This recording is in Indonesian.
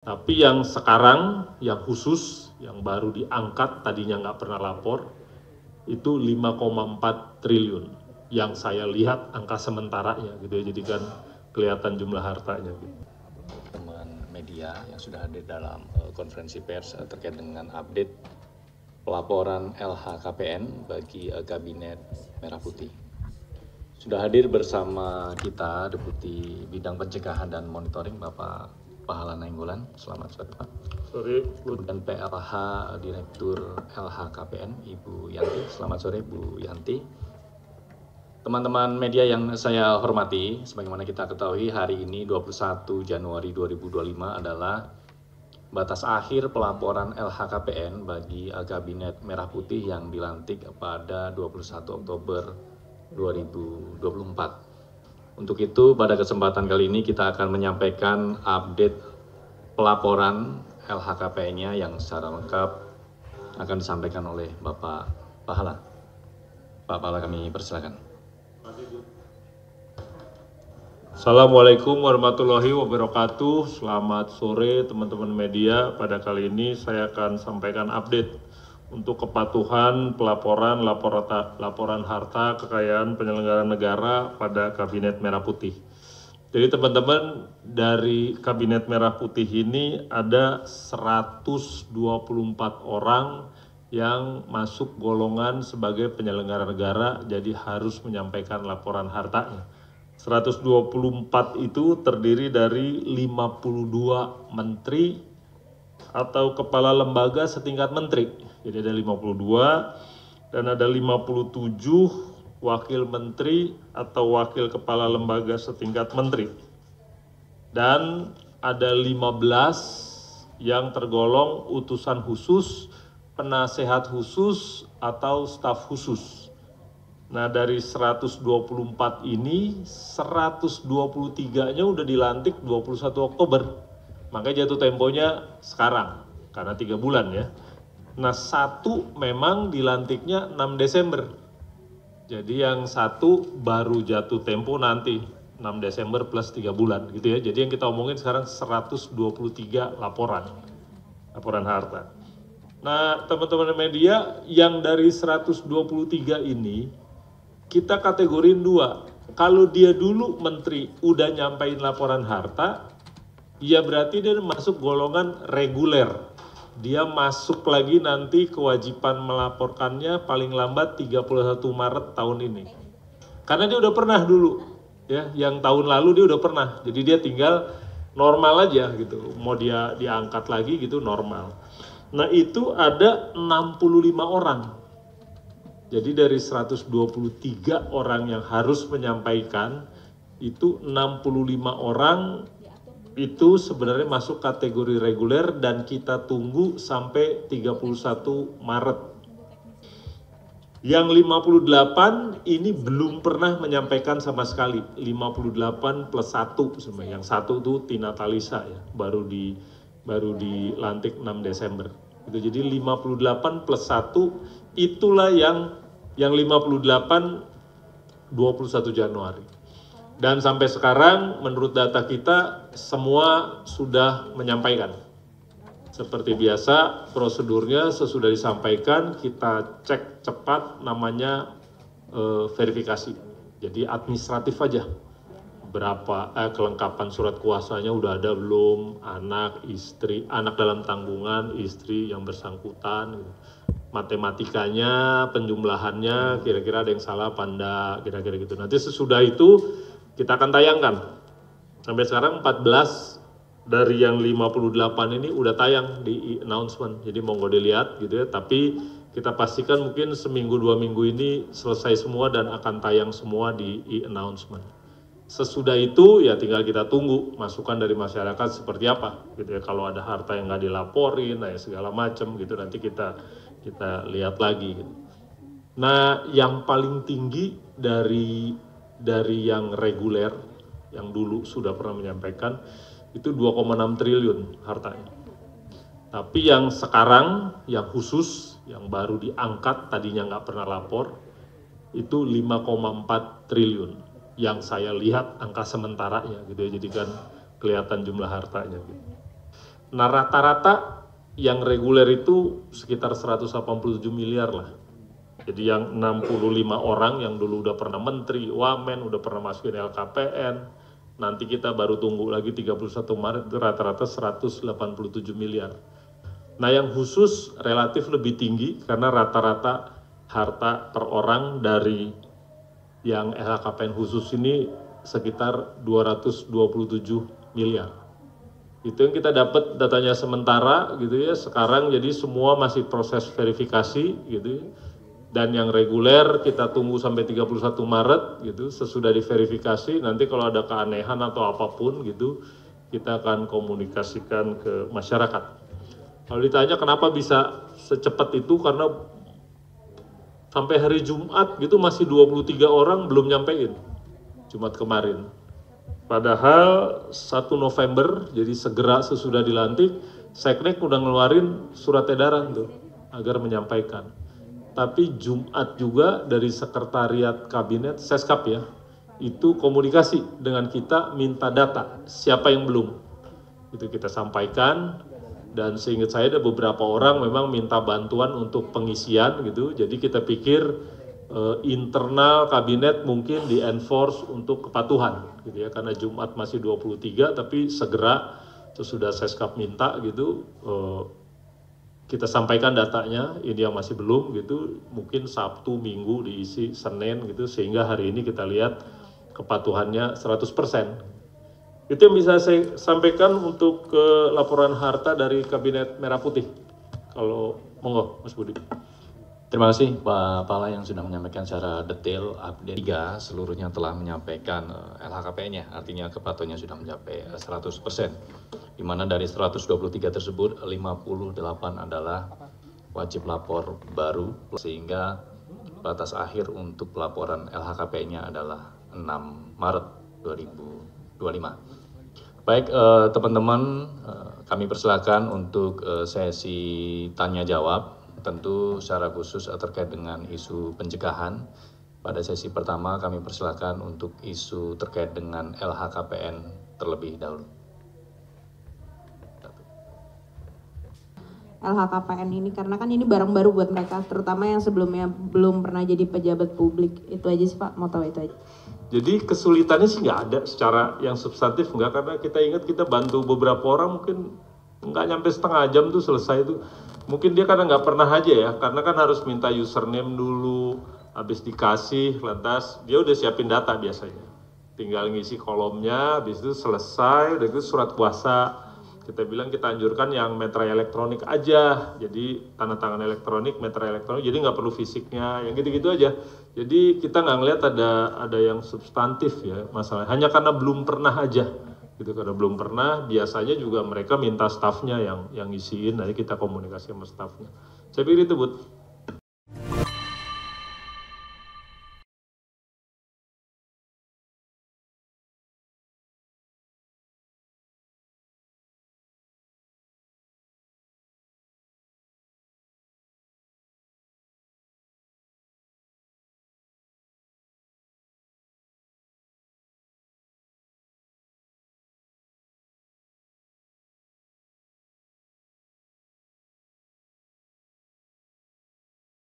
Tapi yang sekarang, yang khusus, yang baru diangkat, tadinya nggak pernah lapor, itu 5,4 triliun. Yang saya lihat angka sementaranya gitu ya, jadi kan kelihatan jumlah hartanya gitu. Teman media yang sudah hadir dalam konferensi pers terkait dengan update pelaporan LHKPN bagi Kabinet Merah Putih. Sudah hadir bersama kita Deputi Bidang Pencegahan dan Monitoring Bapak Pahala Nainggolan. Selamat sore Pak. Sore. Kemudian PLH Direktur LHKPN Ibu Yanti. Selamat sore Bu Yanti. Teman-teman media yang saya hormati, sebagaimana kita ketahui hari ini 21 Januari 2025 adalah batas akhir pelaporan LHKPN bagi Kabinet Merah Putih yang dilantik pada 21 Oktober 2024. Untuk itu pada kesempatan kali ini kita akan menyampaikan update pelaporan LHKPN-nya yang secara lengkap akan disampaikan oleh Bapak Pahala. Pak Pahala, kami persilakan. Assalamualaikum warahmatullahi wabarakatuh. Selamat sore teman-teman media. Pada kali ini saya akan sampaikan update untuk kepatuhan pelaporan laporan harta kekayaan penyelenggara negara pada Kabinet Merah Putih. Jadi teman-teman, dari Kabinet Merah Putih ini ada 124 orang yang masuk golongan sebagai penyelenggara negara, jadi harus menyampaikan laporan hartanya. 124 itu terdiri dari 52 menteri atau kepala lembaga setingkat menteri. Jadi ada 52 dan ada 57 wakil menteri atau wakil kepala lembaga setingkat menteri. Dan ada 15 yang tergolong utusan khusus, penasehat khusus atau staf khusus. Nah, dari 124 ini 123-nya udah dilantik 21 Oktober. Makanya jatuh temponya sekarang karena 3 bulan ya. Nah, satu memang dilantiknya 6 Desember. Jadi yang satu baru jatuh tempo nanti 6 Desember plus 3 bulan gitu ya. Jadi yang kita omongin sekarang 123 laporan harta. Nah, teman-teman media, yang dari 123 ini kita kategorin dua. Kalau dia dulu menteri udah nyampein laporan harta, ya berarti dia masuk golongan reguler. Dia masuk lagi nanti kewajiban melaporkannya paling lambat 31 Maret tahun ini. Karena dia udah pernah dulu, ya, yang tahun lalu dia udah pernah. Jadi dia tinggal normal aja gitu. Mau dia diangkat lagi gitu normal. Nah, itu ada 65 orang. Jadi dari 123 orang yang harus menyampaikan, itu 65 orang itu sebenarnya masuk kategori reguler dan kita tunggu sampai 31 Maret. Yang 58 ini belum pernah menyampaikan sama sekali. 58 plus 1 sebenarnya. Yang satu itu Tina Talisa ya, baru dilantik 6 Desember. Itu jadi 58 plus 1 itulah yang 58 21 Januari. Dan sampai sekarang menurut data kita semua sudah menyampaikan. Seperti biasa prosedurnya sesudah disampaikan kita cek cepat namanya verifikasi. Jadi administratif aja. Berapa kelengkapan surat kuasanya udah ada belum, anak, istri, anak dalam tanggungan, istri yang bersangkutan, matematikanya, penjumlahannya, kira-kira ada yang salah apa enggak, kira-kira gitu. Nanti sesudah itu kita akan tayangkan. Sampai sekarang 14 dari yang 58 ini udah tayang di announcement. Jadi monggo dilihat gitu ya. Tapi kita pastikan mungkin seminggu 2 minggu ini selesai semua dan akan tayang semua di announcement. Sesudah itu ya tinggal kita tunggu masukan dari masyarakat seperti apa gitu ya. Kalau ada harta yang nggak dilaporin, nah ya segala macam gitu nanti kita lihat lagi gitu. Nah, yang paling tinggi dari yang reguler yang dulu sudah pernah menyampaikan itu 2,6 triliun hartanya. Tapi yang sekarang yang khusus yang baru diangkat tadinya nggak pernah lapor itu 5,4 triliun. Yang saya lihat angka sementaranya gitu ya, jadi kan kelihatan jumlah hartanya gitu. Nah rata-rata yang reguler itu sekitar 187 miliar lah. Jadi yang 65 orang yang dulu udah pernah menteri, wamen, udah pernah masukin LKPN, nanti kita baru tunggu lagi 31 Maret itu rata-rata 187 miliar. Nah yang khusus relatif lebih tinggi karena rata-rata harta per orang dari yang LHKPN khusus ini sekitar 227 miliar. Itu yang kita dapat datanya sementara gitu ya. Sekarang jadi semua masih proses verifikasi gitu ya. Dan yang reguler kita tunggu sampai 31 Maret gitu. Sesudah diverifikasi nanti kalau ada keanehan atau apapun gitu kita akan komunikasikan ke masyarakat. Kalau ditanya kenapa bisa secepat itu, karena sampai hari Jumat gitu masih 23 orang belum nyampein Jumat kemarin. Padahal 1 November, jadi segera sesudah dilantik, Seknek udah ngeluarin surat edaran tuh agar menyampaikan. Tapi Jumat juga dari Sekretariat Kabinet, Seskap ya, itu komunikasi dengan kita minta data, siapa yang belum. Itu kita sampaikan, dan seingat saya ada beberapa orang memang minta bantuan untuk pengisian gitu, jadi kita pikir internal kabinet mungkin di-enforce untuk kepatuhan gitu ya, karena Jumat masih 23 tapi segera sesudah Seskap minta gitu kita sampaikan datanya, ini yang masih belum gitu, mungkin Sabtu, Minggu diisi, Senin gitu, sehingga hari ini kita lihat kepatuhannya 100%. Itu yang bisa saya sampaikan untuk laporan harta dari Kabinet Merah Putih. Kalau monggo Mas Budi. Terima kasih Pak Pala yang sudah menyampaikan secara detail update 3 seluruhnya telah menyampaikan LHKPN-nya, artinya kepatuhannya sudah mencapai 100%. Di mana dari 123 tersebut 58 adalah wajib lapor baru, sehingga batas akhir untuk pelaporan LHKPN-nya adalah 6 Maret 2025. Baik teman-teman, kami persilakan untuk sesi tanya jawab. Tentu secara khusus terkait dengan isu pencegahan. Pada sesi pertama kami persilakan untuk isu terkait dengan LHKPN terlebih dahulu. LHKPN ini karena kan ini barang baru buat mereka, terutama yang sebelumnya belum pernah jadi pejabat publik. Itu aja sih Pak, mau tahu itu aja. Jadi kesulitannya sih nggak ada secara yang substantif, nggak, karena kita ingat kita bantu beberapa orang mungkin nggak nyampe setengah jam tuh selesai tuh. Mungkin dia karena nggak pernah aja ya, karena kan harus minta username dulu, habis dikasih, lantas dia udah siapin data biasanya. Tinggal ngisi kolomnya, habis itu selesai, udah itu surat kuasa. Kita bilang kita anjurkan yang meterai elektronik aja, jadi tanda tangan elektronik, meterai elektronik, jadi nggak perlu fisiknya, yang gitu-gitu aja. Jadi kita nggak ngeliat ada yang substantif ya masalah, hanya karena belum pernah aja. Gitu, karena belum pernah, biasanya juga mereka minta stafnya yang ngisiin, nanti kita komunikasi sama stafnya. Saya pikir itu, Bud.